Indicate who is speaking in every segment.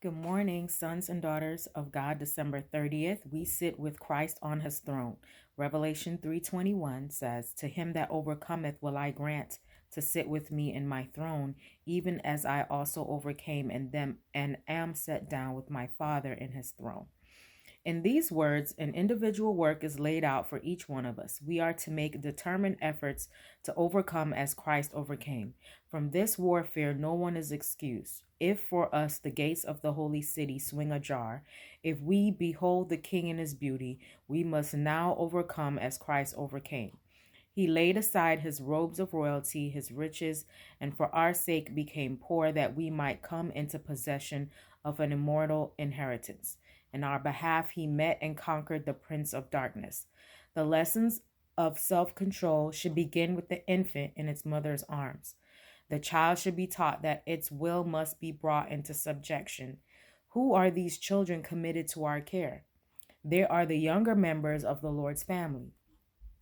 Speaker 1: Good morning, sons and daughters of God. December 30th, we sit with Christ on his throne. Revelation 3:21 says, "To him that overcometh will I grant to sit with me in my throne, even as I also overcame in them and am set down with my Father in his throne." In these words, an individual work is laid out for each one of us. We are to make determined efforts to overcome as Christ overcame. From this warfare, no one is excused. If for us the gates of the holy city swing ajar, if we behold the King in his beauty, we must now overcome as Christ overcame. He laid aside his robes of royalty, his riches, and for our sake became poor that we might come into possession of an immortal inheritance. In our behalf, he met and conquered the prince of darkness. The lessons of self control should begin with the infant in its mother's arms. The child should be taught that its will must be brought into subjection. Who are these children committed to our care? They are the younger members of the Lord's family.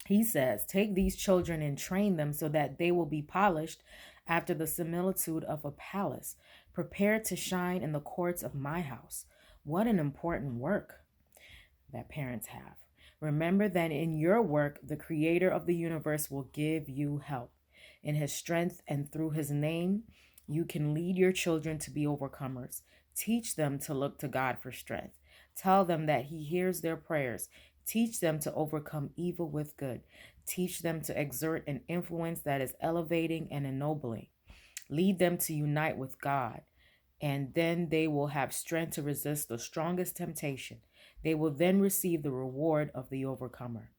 Speaker 1: He says, "Take these children and train them so that they will be polished after the similitude of a palace, prepared to shine in the courts of my house." What an important work that parents have. Remember that in your work, the creator of the universe will give you help. In his strength and through his name, you can lead your children to be overcomers. Teach them to look to God for strength. Tell them that he hears their prayers. Teach them to overcome evil with good. Teach them to exert an influence that is elevating and ennobling. Lead them to unite with God, and then they will have strength to resist the strongest temptation. They will then receive the reward of the overcomer.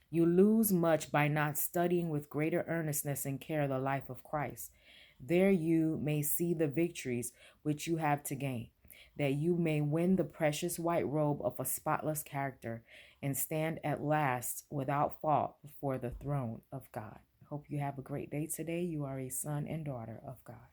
Speaker 1: You lose much by not studying with greater earnestness and care the life of Christ. There you may see the victories which you have to gain, that you may win the precious white robe of a spotless character and stand at last without fault before the throne of God. I hope you have a great day today. You are a son and daughter of God.